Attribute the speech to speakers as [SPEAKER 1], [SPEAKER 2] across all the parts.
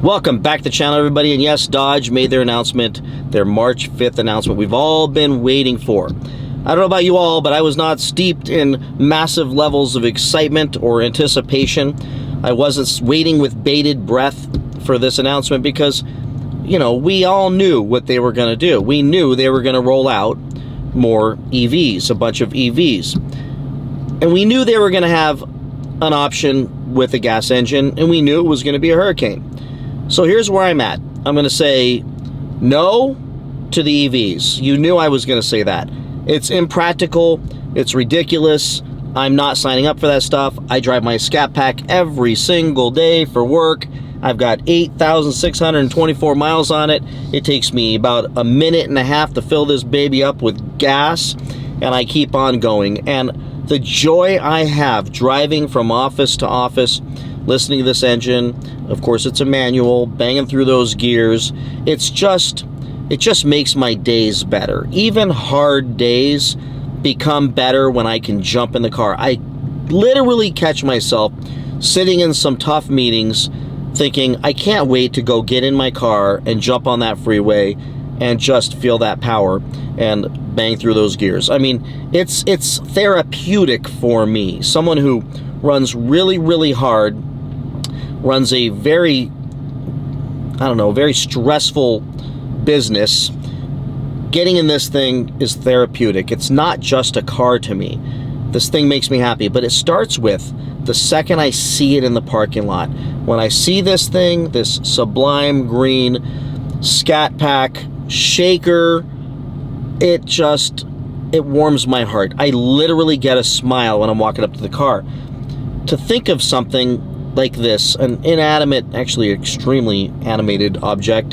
[SPEAKER 1] Welcome back to the channel, everybody. And yes, Dodge made their announcement, their March 5th announcement we've all been waiting for. I don't know about you all, but I was not steeped in massive levels of excitement or anticipation. I wasn't waiting with bated breath for this announcement because, you know, we all knew what they were going to do. We knew they were going to roll out more EVs, a bunch of EVs. And we knew they were going to have an option with a gas engine, and we knew it was going to be a Hurricane. So here's where I'm at. I'm going to say no to the EVs. You knew I was going to say that. It's impractical. It's ridiculous. I'm not signing up for that stuff. I drive my Scat Pack every single day for work. I've got 8,624 miles on it. It takes me about a minute and a half to fill this baby up with gas, and I keep on going. And the joy I have driving from office to office, listening to this engine, of course it's a manual, banging through those gears, it just makes my days better. Even hard days become better when I can jump in the car. I literally catch myself sitting in some tough meetings thinking, I can't wait to go get in my car and jump on that freeway and just feel that power and bang through those gears. I mean, it's therapeutic for me. Someone who runs really, really hard, runs a very stressful business. Getting in this thing is therapeutic. It's not just a car to me. This thing makes me happy, but it starts with the second I see it in the parking lot. When I see this thing, this sublime green Scat Pack shaker, it warms my heart. I literally get a smile when I'm walking up to the car. To think of something like this, an inanimate, actually extremely animated object,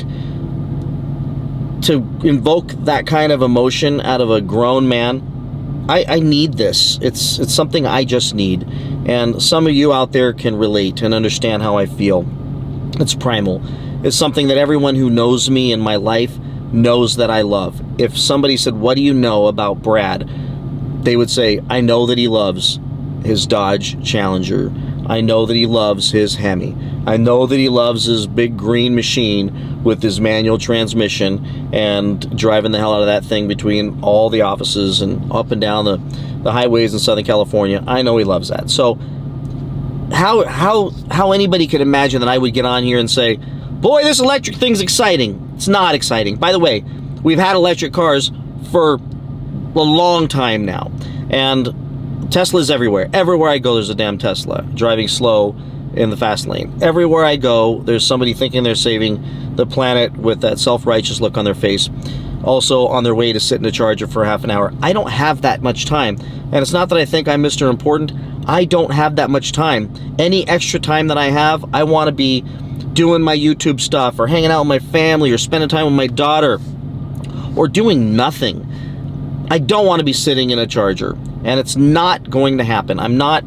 [SPEAKER 1] to invoke that kind of emotion out of a grown man, I need this. It's something I just need. And some of you out there can relate and understand how I feel. It's primal. It's something that everyone who knows me in my life knows that I love. If somebody said, what do you know about Brad? They would say, I know that he loves his Dodge Challenger. I know that he loves his Hemi. I know that he loves his big green machine with his manual transmission and driving the hell out of that thing between all the offices and up and down the highways in Southern California. I know he loves that. So how anybody could imagine that I would get on here and say, boy, this electric thing's exciting. It's not exciting. By the way, we've had electric cars for a long time now. And Tesla's everywhere. Everywhere I go, there's a damn Tesla driving slow in the fast lane. Everywhere I go, there's somebody thinking they're saving the planet with that self-righteous look on their face, also on their way to sit in a charger for half an hour. I don't have that much time. And it's not that I think I'm Mr. Important. I don't have that much time. Any extra time that I have, I want to be doing my YouTube stuff or hanging out with my family or spending time with my daughter or doing nothing. I don't want to be sitting in a charger. And it's not going to happen. I'm not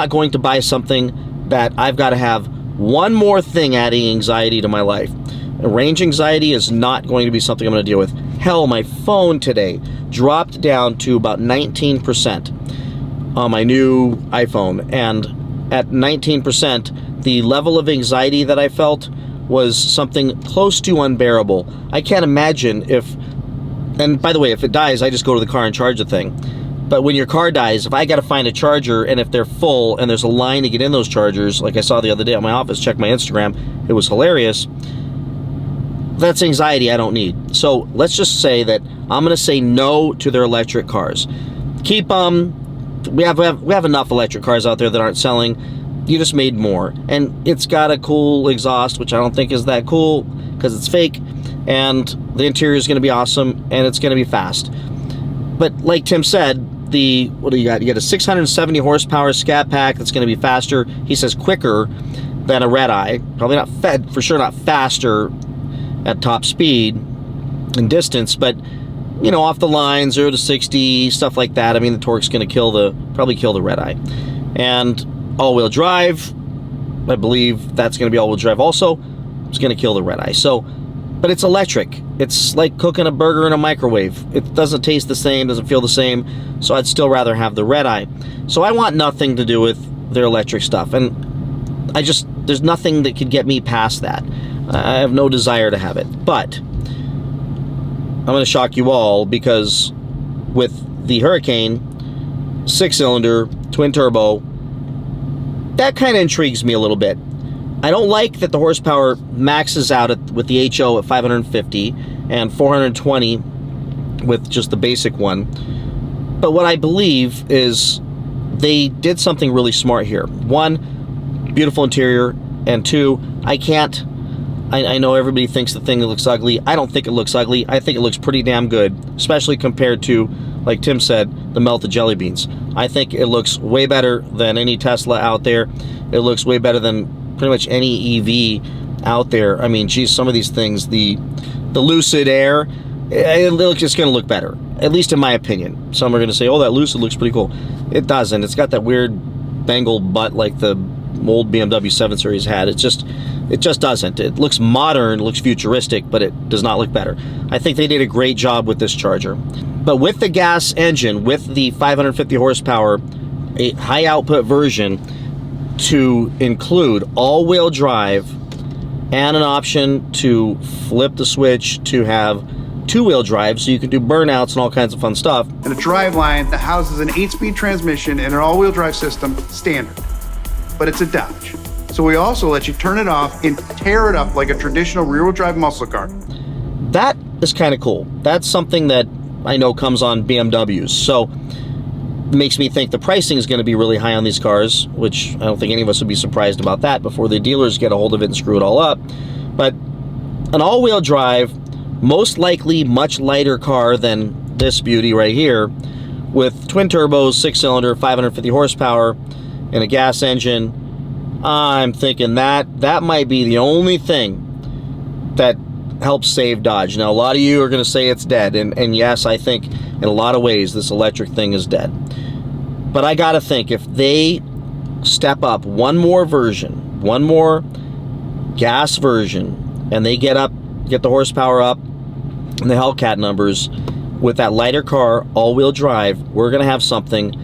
[SPEAKER 1] going to buy something that I've got to have one more thing adding anxiety to my life. Range anxiety is not going to be something I'm going to deal with. Hell, my phone today dropped down to about 19% on my new iPhone. And at 19%, the level of anxiety that I felt was something close to unbearable. I can't imagine if, and by the way, if it dies, I just go to the car and charge the thing. But when your car dies, if I got to find a charger and if they're full and there's a line to get in those chargers, like I saw the other day at my office, check my Instagram, it was hilarious. That's anxiety I don't need. So let's just say that I'm going to say no to their electric cars. Keep we have enough electric cars out there that aren't selling. You just made more. And it's got a cool exhaust, which I don't think is that cool because it's fake. And the interior is going to be awesome and it's going to be fast. But like Tim said, what do you got? You got a 670 horsepower Scat Pack that's going to be faster. He says quicker than a red-eye. Probably not for sure not faster at top speed and distance, but you know, off the line, 0 to 60, stuff like that. I mean, the torque's going to probably kill the red-eye. And all-wheel drive, I believe that's going to be all-wheel drive also. It's going to kill the red-eye. So, but it's electric. It's like cooking a burger in a microwave. It doesn't taste the same, doesn't feel the same, so I'd still rather have the red-eye. So I want nothing to do with their electric stuff. And I just There's nothing that could get me past that. I have no desire to have it. But I'm going to shock you all, because with the Hurricane 6-cylinder twin turbo, that kind of intrigues me a little bit. I don't like that the horsepower maxes out with the HO at 550 and 420 with just the basic one. But what I believe is they did something really smart here. One, beautiful interior, and two, I know everybody thinks the thing looks ugly. I don't think it looks ugly. I think it looks pretty damn good, especially compared to, like Tim said, the melted jelly beans. I think it looks way better than any Tesla out there. It looks way better than pretty much any EV out there. I mean, geez, some of these things, the Lucid Air, it's just going to look better, at least in my opinion. Some are going to say, oh, that Lucid looks pretty cool. It doesn't. It's got that weird bangled butt like the old BMW 7 Series had. It just doesn't. It looks modern, it looks futuristic, but it does not look better. I think they did a great job with this Charger. But with the gas engine, with the 550 horsepower, a high output version, to include all-wheel drive and an option to flip the switch to have two-wheel drive, so you can do burnouts and all kinds of fun stuff.
[SPEAKER 2] And a driveline that houses an 8-speed transmission and an all-wheel drive system standard. But it's a Dodge. So we also let you turn it off and tear it up like a traditional rear-wheel drive muscle car.
[SPEAKER 1] That is kind of cool. That's something that I know comes on BMWs. So it makes me think the pricing is going to be really high on these cars, which I don't think any of us would be surprised about that before the dealers get a hold of it and screw it all up. But an all-wheel drive, most likely much lighter car than this beauty right here, with twin turbos, 6-cylinder, 550 horsepower, and a gas engine. I'm thinking that might be the only thing that helps save Dodge. Now, a lot of you are going to say it's dead, and yes, I think in a lot of ways this electric thing is dead. But I got to think, if they step up one more version, one more gas version, and they get the horsepower up and the Hellcat numbers with that lighter car, all-wheel drive, we're going to have something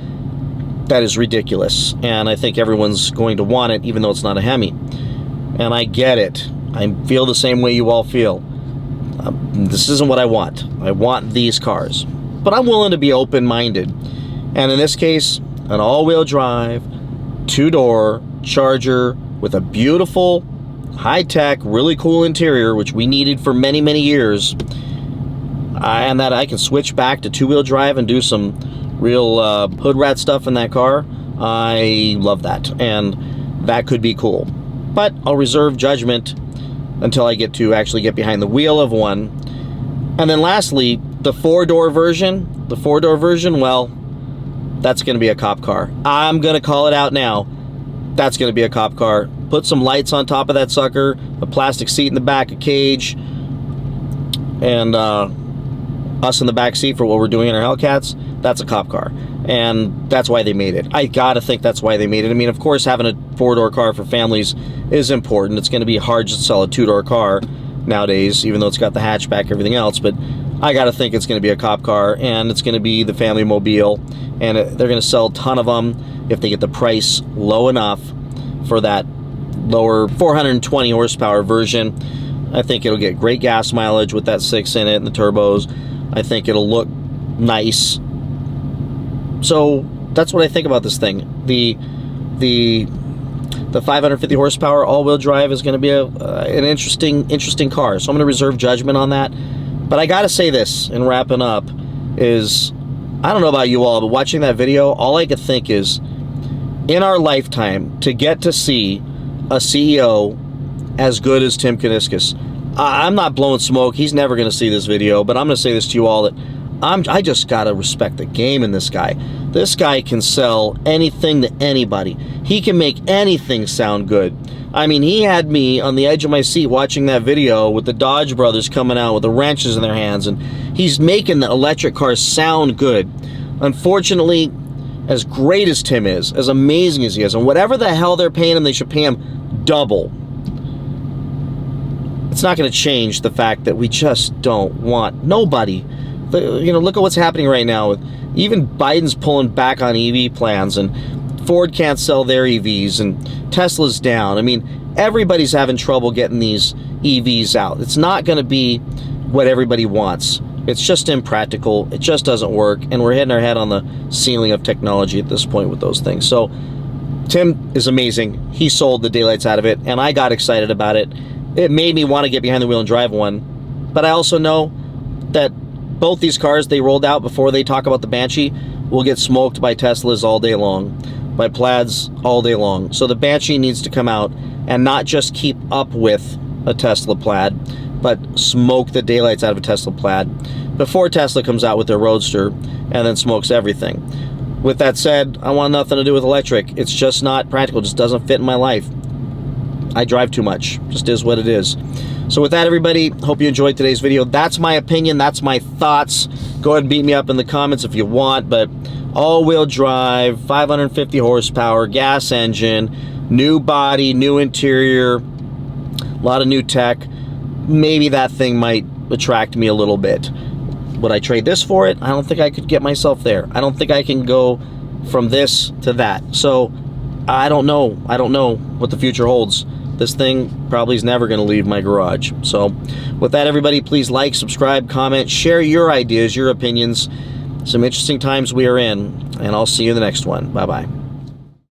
[SPEAKER 1] that is ridiculous, and I think everyone's going to want it, even though it's not a Hemi. And I get it. I feel the same way you all feel. This isn't what I want. I want these cars. But I'm willing to be open-minded. And in this case, an all-wheel drive, two-door Charger with a beautiful, high-tech, really cool interior, which we needed for many, many years, and that I can switch back to two-wheel drive and do some real hood rat stuff in that car. I love that, and that could be cool. But I'll reserve judgment until I get to actually get behind the wheel of one. And then lastly, the four-door version. The four-door version, well, that's going to be a cop car. I'm going to call it out now. That's going to be a cop car. Put some lights on top of that sucker, a plastic seat in the back, a cage, and us in the back seat for what we're doing in our Hellcats. That's a cop car, and that's why they made it. I gotta think that's why they made it. I mean, of course, having a four-door car for families is important. It's going to be hard to sell a two-door car nowadays, even though it's got the hatchback, everything else. But I gotta think it's going to be a cop car, and it's going to be the family mobile, and they're going to sell a ton of them if they get the price low enough for that lower 420 horsepower version. I think it'll get great gas mileage with that 6 in it and the turbos. I think it'll look nice. So that's what I think about this thing. The 550 horsepower all-wheel drive is going to be an interesting car. So I'm going to reserve judgment on that. But I got to say this in wrapping up is, I don't know about you all, but watching that video, all I could think is, in our lifetime, to get to see a CEO as good as Tim Kuniskis. I'm not blowing smoke. He's never going to see this video, but I'm going to say this to you all, that I just got to respect the game in this guy. This guy can sell anything to anybody. He can make anything sound good. I mean, he had me on the edge of my seat watching that video with the Dodge brothers coming out with the wrenches in their hands, and he's making the electric cars sound good. Unfortunately, as great as Tim is, as amazing as he is, and whatever the hell they're paying him, they should pay him double. It's not going to change the fact that we just don't want nobody. You know, look at what's happening right now. Even Biden's pulling back on EV plans, and Ford can't sell their EVs, and Tesla's down. I mean, everybody's having trouble getting these EVs out. It's not going to be what everybody wants. It's just impractical. It just doesn't work, and we're hitting our head on the ceiling of technology at this point with those things. So Tim is amazing. He sold the daylights out of it, and I got excited about it. It made me want to get behind the wheel and drive one. But I also know that both these cars they rolled out before they talk about the Banshee will get smoked by Teslas all day long, by Plaids all day long. So the Banshee needs to come out and not just keep up with a Tesla Plaid, but smoke the daylights out of a Tesla Plaid before Tesla comes out with their Roadster and then smokes everything. With that said, I want nothing to do with electric. It's just not practical. It just doesn't fit in my life. I drive too much. Just is what it is. So with that, everybody, hope you enjoyed today's video. That's my opinion. That's my thoughts. Go ahead and beat me up in the comments if you want. But all-wheel drive, 550 horsepower, gas engine, new body, new interior, a lot of new tech. Maybe that thing might attract me a little bit. Would I trade this for it? I don't think I could get myself there. I don't think I can go from this to that. So I don't know. I don't know what the future holds. This thing probably is never going to leave my garage. So with that, everybody, please like, subscribe, comment, share your ideas, your opinions. Some interesting times we are in, and I'll see you in the next one. Bye-bye.